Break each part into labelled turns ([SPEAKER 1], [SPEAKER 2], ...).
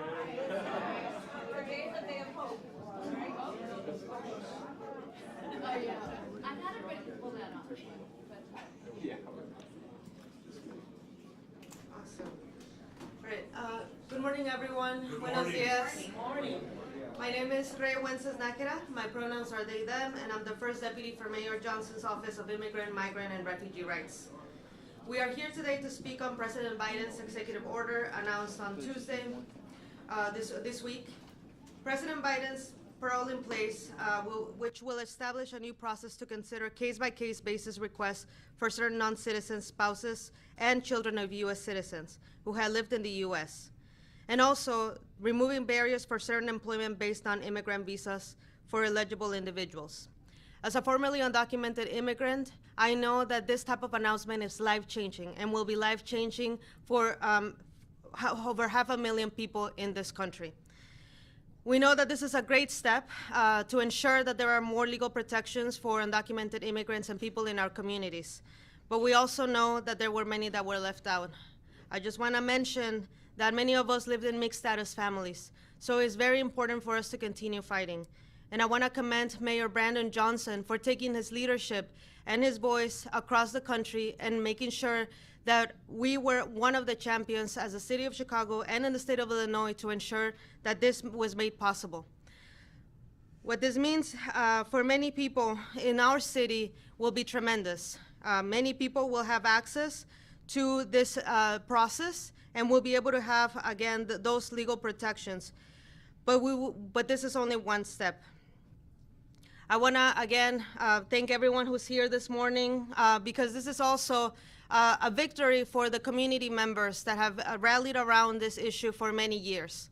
[SPEAKER 1] Today is a day of hope. I'm not ready to pull that off.
[SPEAKER 2] Awesome. All right. Good morning, everyone. Buenos dias. Good morning. My name is Rey Wences Nájera. My pronouns are they, them, and I'm the first deputy for Mayor Johnson's Office of Immigrant, Migrant, and Refugee Rights. We are here today to speak on President Biden's executive order announced on Tuesday this week. President Biden's parole in place, which will establish a new process to consider case-by-case basis requests for certain non-citizen spouses and children of U.S. citizens who have lived in the U.S., and also removing barriers for certain employment based on immigrant visas for eligible individuals. As a formerly undocumented immigrant, I know that this type of announcement is life-changing and will be life-changing for over 500,000 people in this country. We know that this is a great step to ensure that there are more legal protections for undocumented immigrants and people in our communities. But we also know that there were many that were left out. I just want to mention that many of us lived in mixed status families, so it's very important for us to continue fighting. And I want to commend Mayor Brandon Johnson for taking his leadership and his voice across the country and making sure that we were one of the champions as the city of Chicago and in the state of Illinois to ensure that this was made possible. What this means for many people in our city will be tremendous. Many people will have access to this process and will be able to have, again, those legal protections. But this is only one step. I want to, again, thank everyone who's here this morning because this is also a victory for the community members that have rallied around this issue for many years.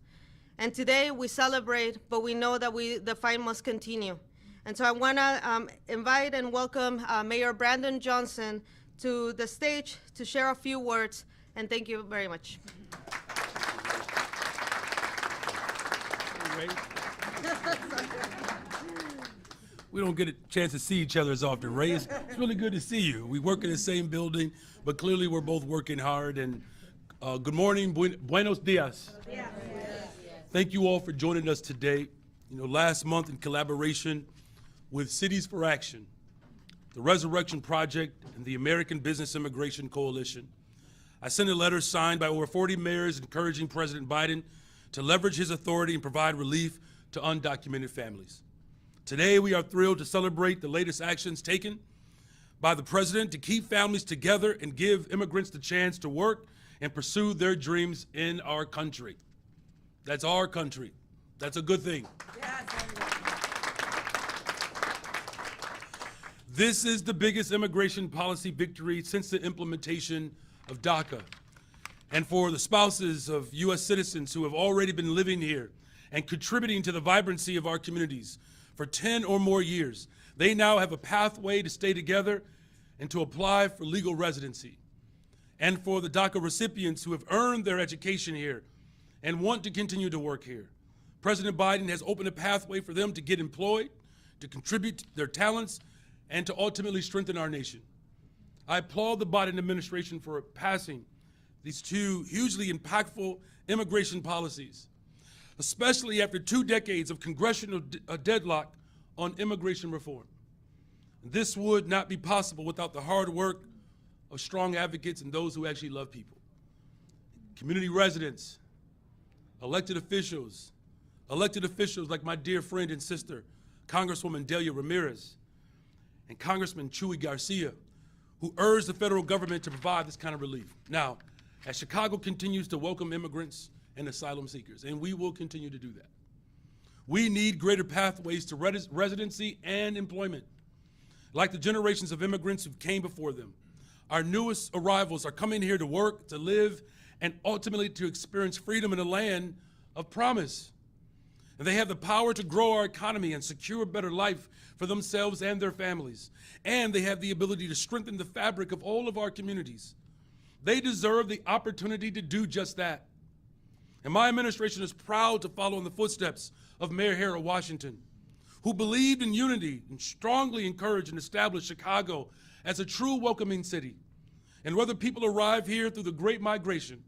[SPEAKER 2] And today we celebrate, but we know that the fight must continue. And so I want to invite and welcome Mayor Brandon Johnson to the stage to share a few words, and thank you very much.
[SPEAKER 3] We don't get a chance to see each other as often, Ray. It's really good to see you. We work in the same building, but clearly we're both working hard. And good morning, buenos dias. Thank you all for joining us today. You know, last month in collaboration with Cities for Action, the Resurrection Project, and the American Business Immigration Coalition, I sent a letter signed by over 40 mayors encouraging President Biden to leverage his authority and provide relief to undocumented families. Today, we are thrilled to celebrate the latest actions taken by the president to keep families together and give immigrants the chance to work and pursue their dreams in our country. That's our country. That's a good thing. This is the biggest immigration policy victory since the implementation of DACA. And for the spouses of U.S. citizens who have already been living here and contributing to the vibrancy of our communities for 10 or more years, they now have a pathway to stay together and to apply for legal residency. And for the DACA recipients who have earned their education here and want to continue to work here, President Biden has opened a pathway for them to get employed, to contribute their talents, and to ultimately strengthen our nation. I applaud the Biden administration for passing these two hugely impactful immigration policies, especially after 2 decades of congressional deadlock on immigration reform. This would not be possible without the hard work of strong advocates and those who actually love people. Community residents, elected officials like my dear friend and sister, Congresswoman Delia Ramirez, and Congressman Chuy Garcia, who urged the federal government to provide this kind of relief. Now, as Chicago continues to welcome immigrants and asylum seekers, and we will continue to do that, we need greater pathways to residency and employment. Like the generations of immigrants who came before them, our newest arrivals are coming here to work, to live, and ultimately to experience freedom in a land of promise. And they have the power to grow our economy and secure a better life for themselves and their families. And they have the ability to strengthen the fabric of all of our communities. They deserve the opportunity to do just that. And my administration is proud to follow in the footsteps of Mayor Harold Washington, who believed in unity and strongly encouraged and established Chicago as a true welcoming city. And whether people arrive here through the Great Migration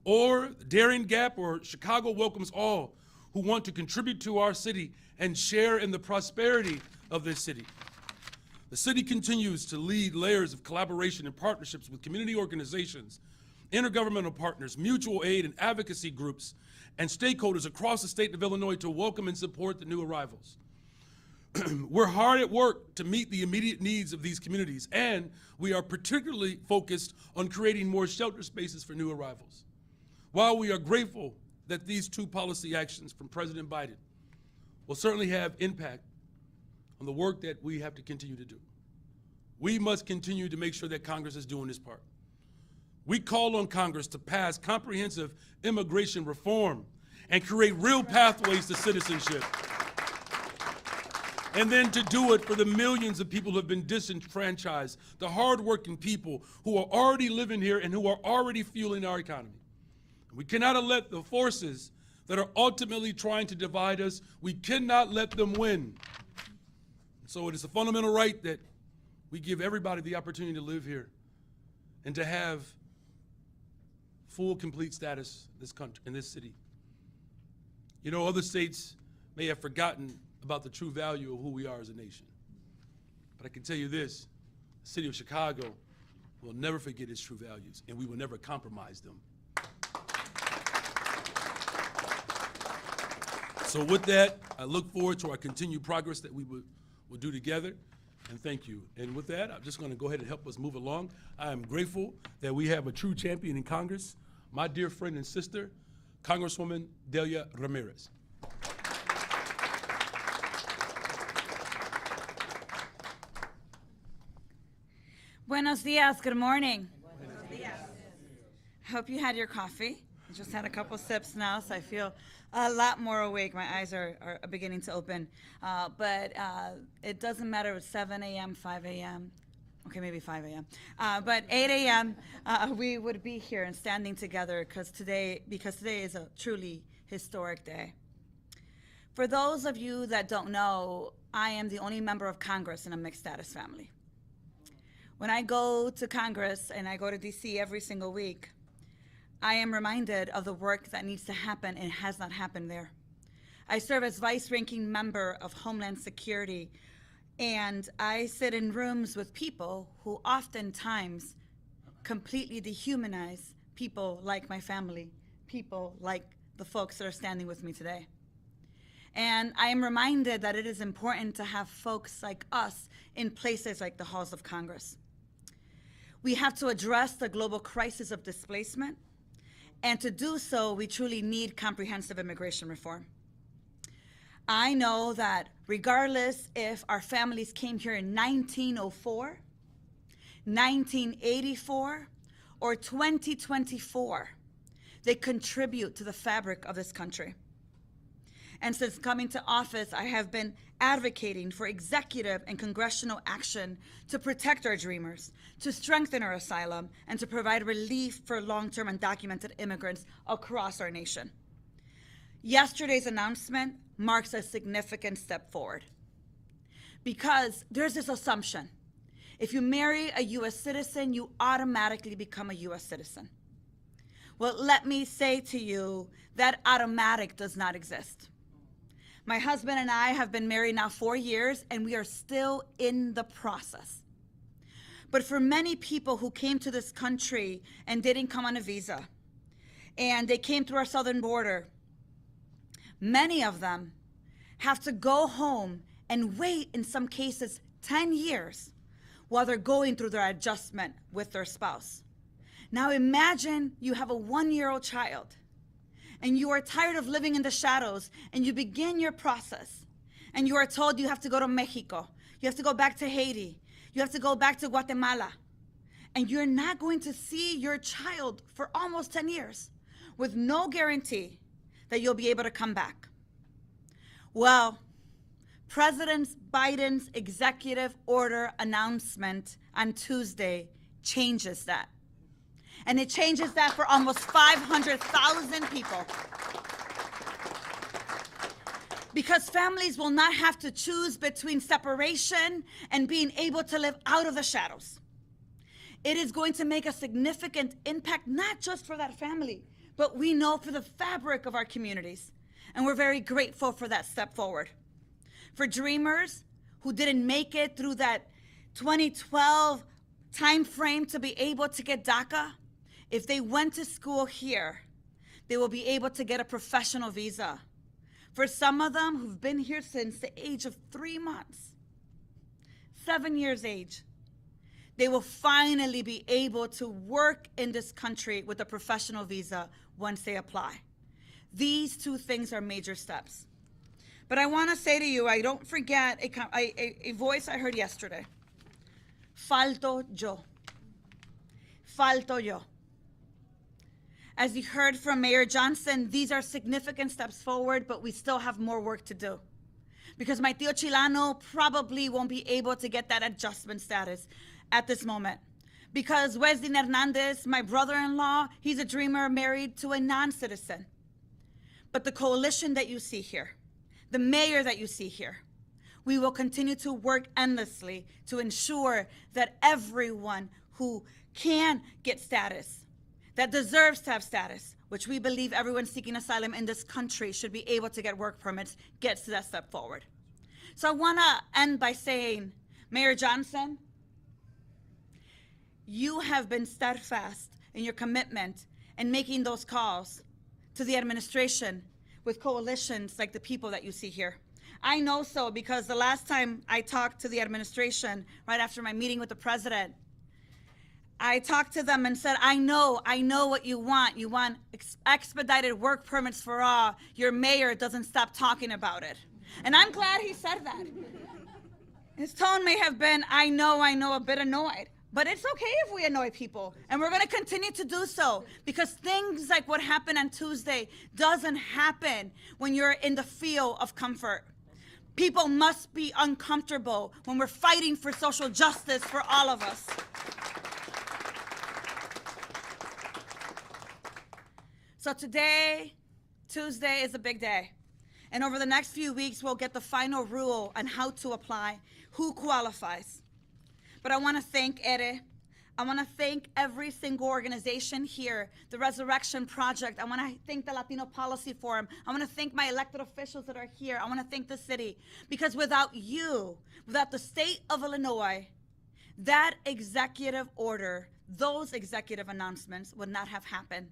[SPEAKER 3] or Darien Gap or Chicago welcomes all who want to contribute to our city and share in the prosperity of this city. The city continues to lead layers of collaboration and partnerships with community organizations, intergovernmental partners, mutual aid and advocacy groups, and stakeholders across the state of Illinois to welcome and support the new arrivals. We're hard at work to meet the immediate needs of these communities, and we are particularly focused on creating more shelter spaces for new arrivals. While we are grateful that these two policy actions from President Biden will certainly have impact on the work that we have to continue to do, we must continue to make sure that Congress is doing its part. We call on Congress to pass comprehensive immigration reform and create real pathways to citizenship. And then to do it for the millions of people who have been disenfranchised, the hardworking people who are already living here and who are already fueling our economy. We cannot let the forces that are ultimately trying to divide us, we cannot let them win. So it is a fundamental right that we give everybody the opportunity to live here and to have full, complete status in this country, in this city. You know, other states may have forgotten about the true value of who we are as a nation. But I can tell you this, the city of Chicago will never forget its true values, and we will never compromise them. So with that, I look forward to our continued progress that we will do together, and thank you. And with that, I'm just gonna go ahead and help us move along. I am grateful that we have a true champion in Congress, my dear friend and sister, Congresswoman Delia Ramirez.
[SPEAKER 4] Buenos dias, good morning. Buenos dias. Hope you had your coffee. I just had a couple sips now, so I feel a lot more awake. My eyes are beginning to open. But it doesn't matter if it's 7 a.m., 5 a.m., okay, maybe 5 a.m., but 8 a.m., we would be here and standing together because today is a truly historic day. For those of you that don't know, I am the only member of Congress in a mixed status family. When I go to Congress and I go to DC every single week, I am reminded of the work that needs to happen and has not happened there. I serve as vice-ranking member of Homeland Security, and I sit in rooms with people who oftentimes completely dehumanize people like my family, people like the folks that are standing with me today. And I am reminded that it is important to have folks like us in places like the halls of Congress. We have to address the global crisis of displacement, and to do so, we truly need comprehensive immigration reform. I know that regardless if our families came here in 1904, 1984, or 2024, they contribute to the fabric of this country. And since coming to office, I have been advocating for executive and congressional action to protect our dreamers, to strengthen our asylum, and to provide relief for long-term undocumented immigrants across our nation. Yesterday's announcement marks a significant step forward because there's this assumption. If you marry a U.S. citizen, you automatically become a U.S. citizen. Well, let me say to you that automatic does not exist. My husband and I have been married now 4 years, and we are still in the process. But for many people who came to this country and didn't come on a visa, and they came through our southern border, many of them have to go home and wait, in some cases, 10 years while they're going through their adjustment with their spouse. Now imagine you have a 1-year-old child, and you are tired of living in the shadows, and you begin your process, and you are told you have to go to Mexico, you have to go back to Haiti, you have to go back to Guatemala, and you're not going to see your child for almost 10 years with no guarantee that you'll be able to come back. Well, President Biden's executive order announcement on Tuesday changes that. And it changes that for almost 500,000 people. Because families will not have to choose between separation and being able to live out of the shadows. It is going to make a significant impact, not just for that family, but we know for the fabric of our communities. And we're very grateful for that step forward. For dreamers who didn't make it through that 2012 time frame to be able to get DACA, if they went to school here, they will be able to get a professional visa. For some of them who've been here since the age of 3 months, 7 years age, they will finally be able to work in this country with a professional visa once they apply. These two things are major steps. But I want to say to you, I don't forget a voice I heard yesterday. Falto yo. Falto yo. As you heard from Mayor Johnson, these are significant steps forward, but we still have more work to do. Because my tío Chilano probably won't be able to get that adjustment status at this moment. Because Wesley Hernandez, my brother-in-law, he's a dreamer married to a non-citizen. But the coalition that you see here, the mayor that you see here, we will continue to work endlessly to ensure that everyone who can get status, that deserves to have status, which we believe everyone seeking asylum in this country should be able to get work permits, gets to that step forward. So I want to end by saying, Mayor Johnson, you have been steadfast in your commitment in making those calls to the administration with coalitions like the people that you see here. I know so because the last time I talked to the administration, right after my meeting with the president, I talked to them and said, I know what you want. You want expedited work permits for all. Your mayor doesn't stop talking about it. And I'm glad he said that. His tone may have been, I know, a bit annoyed. But it's okay if we annoy people. And we're going to continue to do so because things like what happened on Tuesday doesn't happen when you're in the field of comfort. People must be uncomfortable when we're fighting for social justice for all of us. So today, Tuesday, is a big day. And over the next few weeks, we'll get the final rule on how to apply, who qualifies. But I want to thank Ere. I want to thank every single organization here, the Resurrection Project. I want to thank the Latino Policy Forum. I want to thank my elected officials that are here. I want to thank the city. Because without you, without the state of Illinois, that executive order, those executive announcements would not have happened.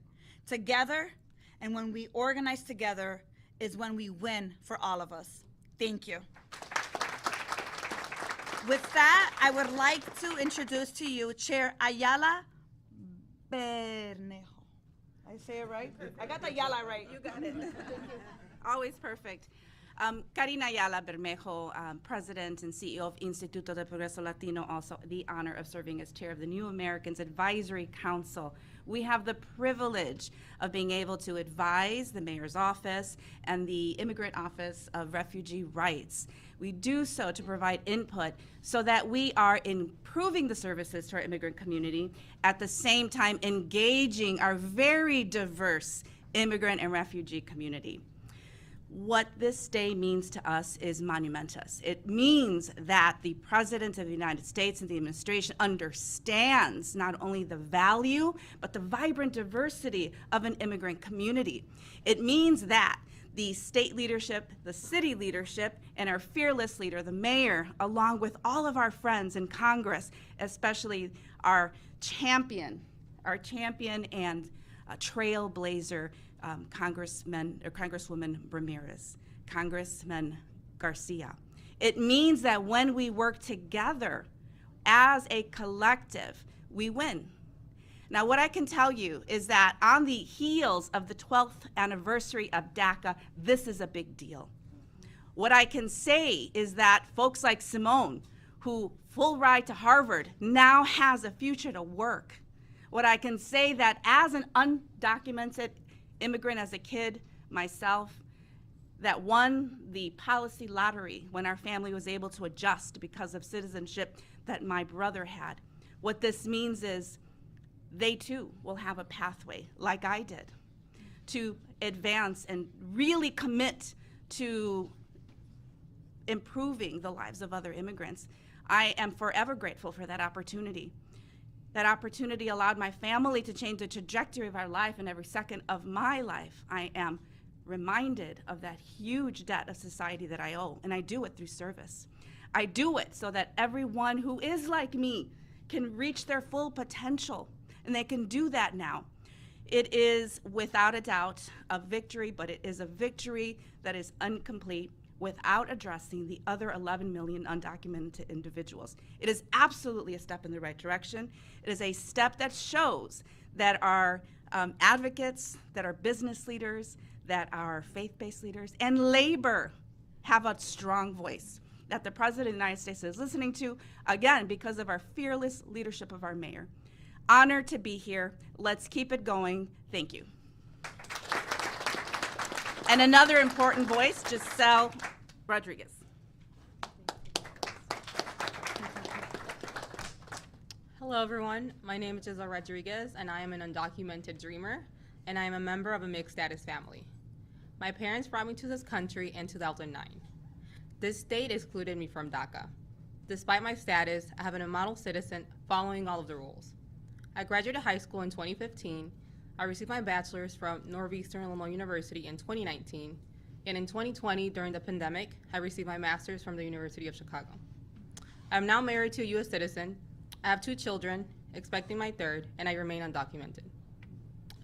[SPEAKER 4] Together, and when we organize together, is when we win for all of us. Thank you. With that, I would like to introduce to you Chair Ayala Bermejo. I say it right? I got the Ayala right. You got it.
[SPEAKER 5] Always perfect. Karina Ayala Bermejo, President and CEO of Instituto de Progreso Latino, also the honor of serving as chair of the New Americans Advisory Council. We have the privilege of being able to advise the mayor's office and the Immigrant Office of Refugee Rights. We do so to provide input so that we are improving the services to our immigrant community, at the same time engaging our very diverse immigrant and refugee community. What this day means to us is monumentous. It means that the President of the United States and the administration understands not only the value, but the vibrant diversity of an immigrant community. It means that the state leadership, the city leadership, and our fearless leader, the mayor, along with all of our friends in Congress, especially our champion and trailblazer, Congresswoman Ramirez, Congressman Garcia. It means that when we work together as a collective, we win. Now, what I can tell you is that on the heels of the 12th anniversary of DACA, this is a big deal. What I can say is that folks like Simone, who full ride to Harvard, now has a future to work. What I can say that as an undocumented immigrant, as a kid myself, that won the policy lottery when our family was able to adjust because of citizenship that my brother had. What this means is they too will have a pathway, like I did, to advance and really commit to improving the lives of other immigrants. I am forever grateful for that opportunity. That opportunity allowed my family to change the trajectory of our life, and every second of my life, I am reminded of that huge debt of society that I owe, and I do it through service. I do it so that everyone who is like me can reach their full potential, and they can do that now. It is without a doubt a victory, but it is a victory that is incomplete without addressing the other 11 million undocumented individuals. It is absolutely a step in the right direction. It is a step that shows that our advocates, that our business leaders, that our faith-based leaders, and labor have a strong voice that the President of the United States is listening to, again, because of our fearless leadership of our mayor. Honored to be here. Let's keep it going. Thank you. And another important voice, Giselle Rodriguez.
[SPEAKER 6] Hello, everyone. My name is Giselle Rodriguez, and I am an undocumented dreamer, and I am a member of a mixed status family. My parents brought me to this country in 2009. This state excluded me from DACA. Despite my status, I have been a model citizen following all of the rules. I graduated high school in 2015. I received my bachelor's from Northeastern Illinois University in 2019, and in 2020, during the pandemic, I received my master's from the University of Chicago. I'm now married to a U.S. citizen. I have 2 children, expecting my third, and I remain undocumented.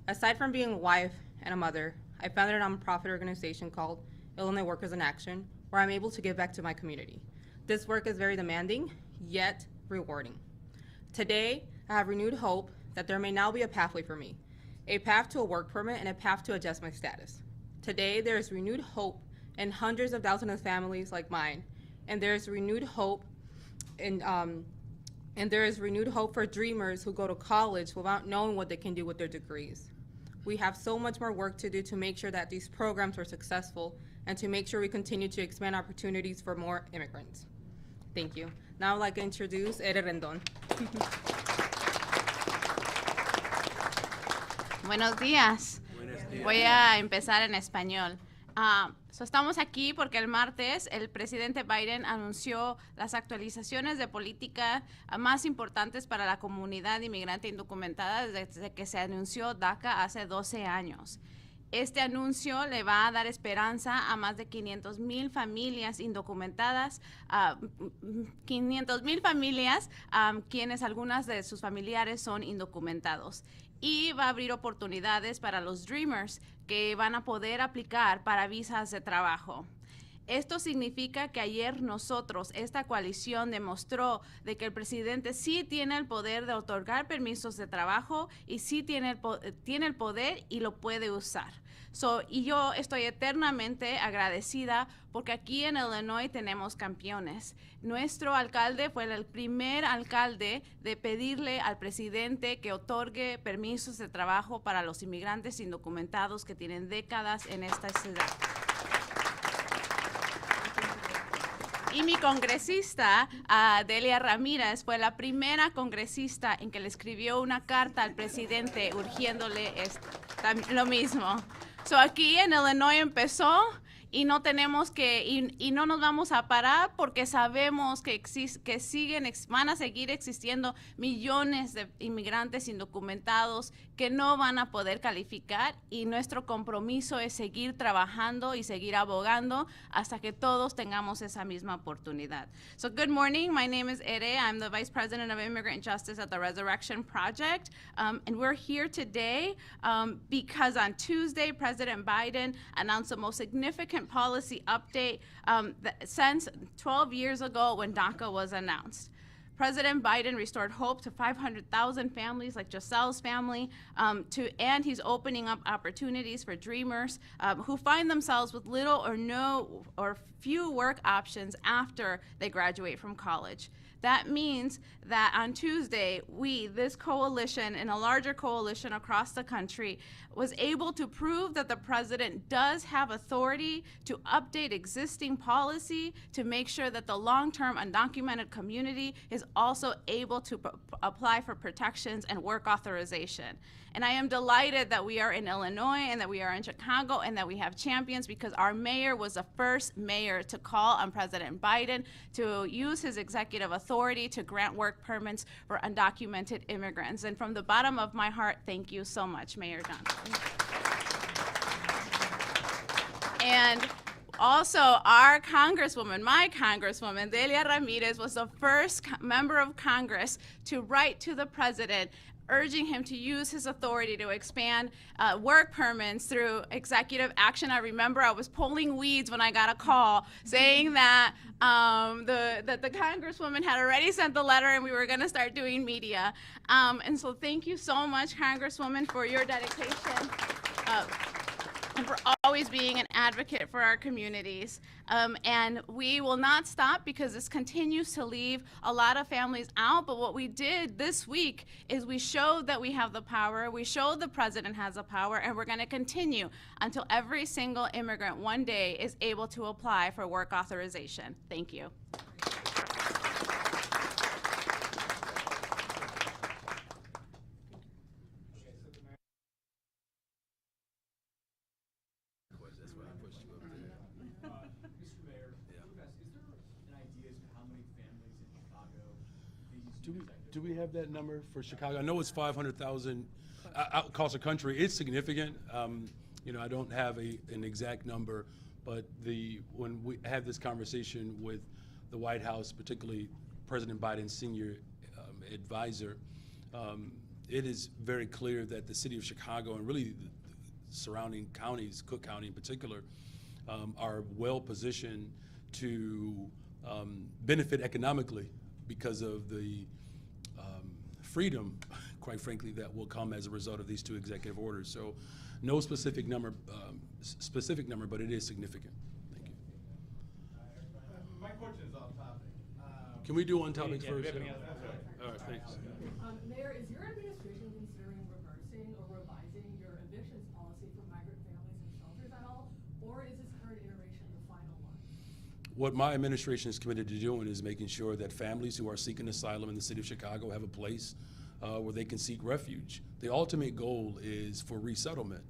[SPEAKER 6] Aside from being a wife and a mother, I founded a nonprofit organization called Illinois Workers in Action, where I'm able to give back to my community. This work is very demanding, yet rewarding. Today, I have renewed hope that there may now be a pathway for me, a path to a work permit and a path to adjust my status. Today, there is renewed hope in hundreds of thousands of families like mine, and there is renewed hope for dreamers who go to college without knowing what they can do with their degrees. We have so much more work to do to make sure that these programs are successful and to make sure we continue to expand opportunities for more immigrants. Thank you. Now I'd like to introduce Ere Rendon.
[SPEAKER 1] Buenos días. Voy a empezar en español. Estamos aquí porque el martes el presidente Biden anunció las actualizaciones de política más importantes para la comunidad inmigrante indocumentada desde que se anunció DACA hace 12 años. Este anuncio le va a dar esperanza a más de 500,000 familias indocumentadas, 500,000 familias quienes algunas de sus familiares son indocumentados. Y va a abrir oportunidades para los Dreamers que van a poder aplicar para visas de trabajo. Esto significa que ayer nosotros, esta coalición, demostró de que el presidente sí tiene el poder de otorgar permisos de trabajo y sí tiene el poder y lo puede usar. Y yo estoy eternamente agradecida porque aquí en Illinois tenemos campeones. Nuestro alcalde fue el primer alcalde de pedirle al presidente que otorgue permisos de trabajo para los inmigrantes indocumentados que tienen décadas en esta ciudad. Y mi congresista, Delia Ramírez, fue la primera congresista en que le escribió una carta al presidente urgiéndole lo mismo. Aquí en Illinois empezó y no tenemos y no nos vamos a parar porque sabemos que van a seguir existiendo millones de inmigrantes indocumentados que no van a poder calificar, y nuestro compromiso es seguir trabajando y seguir abogando hasta que todos tengamos esa misma oportunidad. Good morning, my name is Ere. I'm the Vice President of Immigrant Justice at the Resurrection Project, and we're here today because on Tuesday, President Biden announced the most significant policy update since 12 years ago when DACA was announced. President Biden restored hope to 500,000 families like Giselle's family, and he's opening up opportunities for dreamers who find themselves with little or no or few work options after they graduate from college. That means that on Tuesday, this coalition and a larger coalition across the country, was able to prove that the president does have authority to update existing policy to make sure that the long-term undocumented community is also able to apply for protections and work authorization. And I am delighted that we are in Illinois and that we are in Chicago and that we have champions, because our mayor was the first mayor to call on President Biden to use his executive authority to grant work permits for undocumented immigrants. And from the bottom of my heart, thank you so much, Mayor Johnson. And also, our congresswoman, my congresswoman, Delia Ramirez, was the first member of Congress to write to the president urging him to use his authority to expand work permits through executive action. I remember I was pulling weeds when I got a call saying that the congresswoman had already sent the letter and we were going to start doing media. And so thank you so much, Congresswoman, for your dedication. And for always being an advocate for our communities. And we will not stop, because this continues to leave a lot of families out. But what we did this week is we showed that we have the power, we showed the president has the power, and we're going to continue until every single immigrant one day is able to apply for work authorization. Thank you.
[SPEAKER 3] Do we have that number for Chicago? I know it's 500,000 across the country. It's significant. You know, I don't have an exact number, but when we had this conversation with the White House, particularly President Biden's senior advisor, it is very clear that the city of Chicago and really the surrounding counties, Cook County in particular, are well positioned to benefit economically because of the freedom, quite frankly, that will come as a result of these two executive orders. So no specific number, but it is significant. Thank you.
[SPEAKER 7] My question is off topic.
[SPEAKER 3] Can we do on topic first?
[SPEAKER 7] All
[SPEAKER 3] right, thanks.
[SPEAKER 8] Mayor, is your administration considering reversing or revising your evictions policy for migrant families and shelters at all? Or is this current iteration the final one?
[SPEAKER 3] What my administration is committed to doing is making sure that families who are seeking asylum in the city of Chicago have a place where they can seek refuge. The ultimate goal is for resettlement.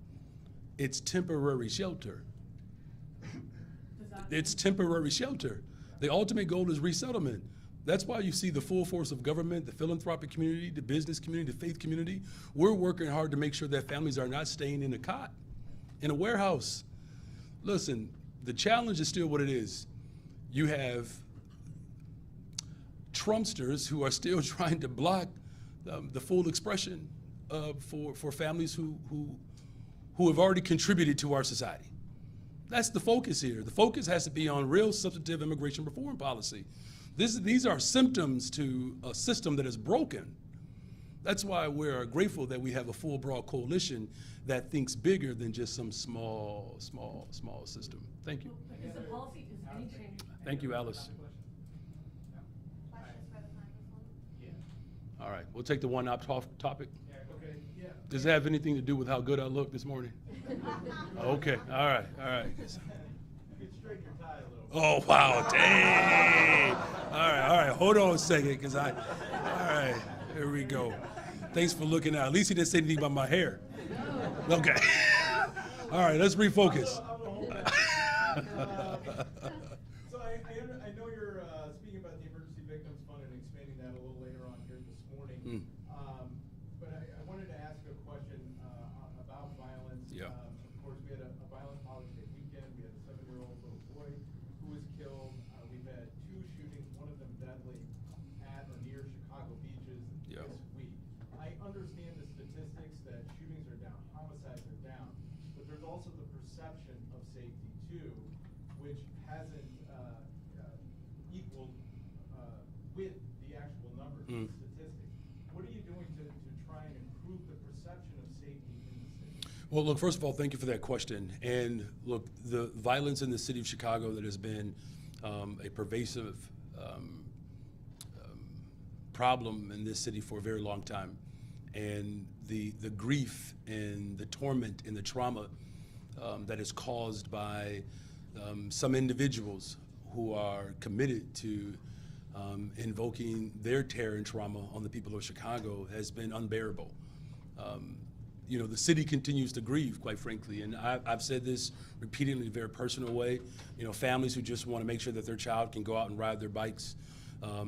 [SPEAKER 3] It's temporary shelter. It's temporary shelter. The ultimate goal is resettlement. That's why you see the full force of government, the philanthropic community, the business community, the faith community. We're working hard to make sure that families are not staying in a cot, in a warehouse. Listen, the challenge is still what it is. You have Trumpsters who are still trying to block the full expression for families who have already contributed to our society. That's the focus here. The focus has to be on real substantive immigration reform policy. These are symptoms to a system that is broken. That's why we're grateful that we have a full, broad coalition that thinks bigger than just some small system. Thank you.
[SPEAKER 8] Is the policy, is any change?
[SPEAKER 3] Thank you, Alice.
[SPEAKER 2] Questions for the congresswoman?
[SPEAKER 7] Yeah.
[SPEAKER 3] All right, we'll take the one off topic.
[SPEAKER 7] Yeah, okay, yeah.
[SPEAKER 3] Does it have anything to do with how good I look this morning? Okay, all right.
[SPEAKER 7] You could straighten your tie a little bit.
[SPEAKER 3] Oh, wow, dang. All right, hold on a second, because all right, here we go. Thanks for looking out. At least he didn't say anything about my hair. Okay. All right, let's refocus.
[SPEAKER 7] So I know you're speaking about the Emergency Victims Fund and expanding that a little later on here this morning. But I wanted to ask a question about violence.
[SPEAKER 3] Yeah.
[SPEAKER 7] Of course, we had a violent Father's Day weekend. We had a 7-year-old little boy who was killed. We've had 2 shootings, one of them deadly, at or near Chicago beaches
[SPEAKER 3] Yeah.
[SPEAKER 7] this week. I understand the statistics that shootings are down, homicides are down, but there's also the perception of safety too, which hasn't equaled with the actual numbers, the statistics. What are you doing to try and improve the perception of safety in the city?
[SPEAKER 3] Well, look, first of all, thank you for that question. And look, the violence in the city of Chicago that has been a pervasive problem in this city for a very long time. And the grief and the torment and the trauma that is caused by some individuals who are committed to invoking their terror and trauma on the people of Chicago has been unbearable. You know, the city continues to grieve, quite frankly, and I've said this repeatedly in a very personal way. You know, families who just want to make sure that their child can go out and ride their bikes,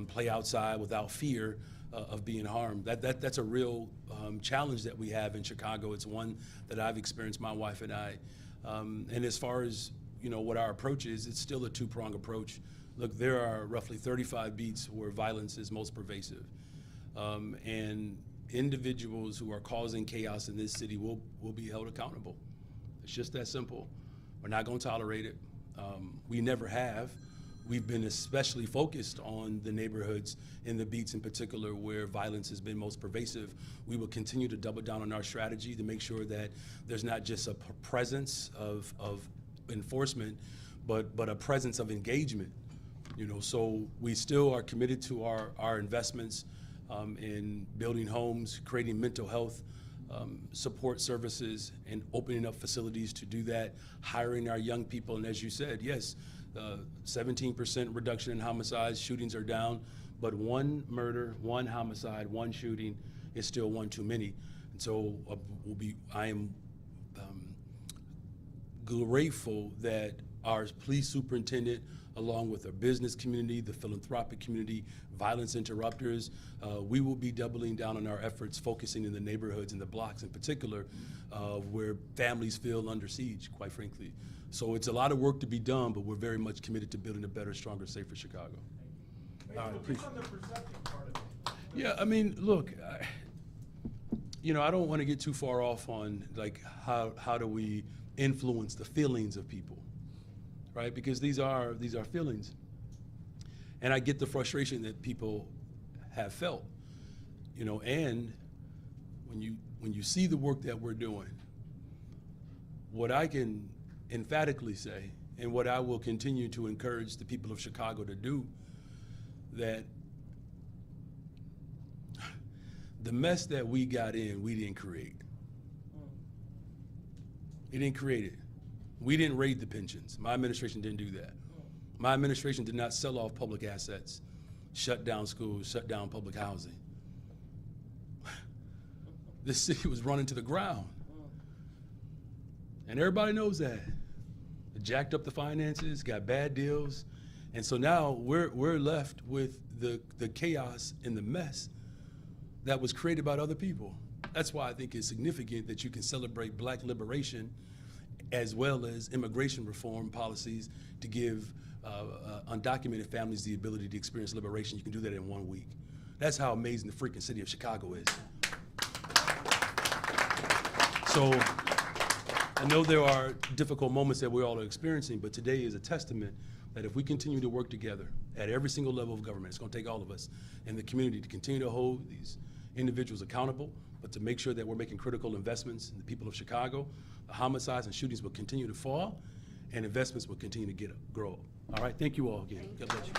[SPEAKER 3] play outside without fear of being harmed. That's a real challenge that we have in Chicago. It's one that I've experienced, my wife and I. And as far as, you know, what our approach is, it's still a two-pronged approach. Look, there are roughly 35 beats where violence is most pervasive. And individuals who are causing chaos in this city will be held accountable. It's just that simple. We're not going to tolerate it. We never have. We've been especially focused on the neighborhoods in the beats in particular where violence has been most pervasive. We will continue to double down on our strategy to make sure that there's not just a presence of enforcement, but a presence of engagement. You know, so we still are committed to our investments in building homes, creating mental health support services, and opening up facilities to do that, hiring our young people. And as you said, yes, 17% reduction in homicides, shootings are down, but one murder, one homicide, one shooting is still one too many. And so I am grateful that our police superintendent, along with our business community, the philanthropic community, violence interrupters, we will be doubling down on our efforts, focusing in the neighborhoods and the blocks in particular, where families feel under siege, quite frankly. So it's a lot of work to be done, but we're very much committed to building a better, stronger, safer Chicago.
[SPEAKER 7] Just on the perception part of it.
[SPEAKER 3] Yeah, I mean, look, you know, I don't want to get too far off on like how do we influence the feelings of people, right? Because these are feelings, and I get the frustration that people have felt, you know. And when you see the work that we're doing, what I can emphatically say, and what I will continue to encourage the people of Chicago to do, that the mess that we got in, we didn't create. It didn't create it. We didn't raid the pensions. My administration didn't do that. My administration did not sell off public assets, shut down schools, shut down public housing. This city was running to the ground. And everybody knows that. It jacked up the finances, got bad deals. And so now we're left with the chaos and the mess that was created by other people. That's why I think it's significant that you can celebrate Black liberation as well as immigration reform policies to give undocumented families the ability to experience liberation. You can do that in 1 week. That's how amazing the freaking city of Chicago is. So I know there are difficult moments that we all are experiencing, but today is a testament that if we continue to work together at every single level of government, it's going to take all of us in the community to continue to hold these individuals accountable, but to make sure that we're making critical investments in the people of Chicago. The homicides and shootings will continue to fall, and investments will continue to grow. All right, thank you all again. God bless you.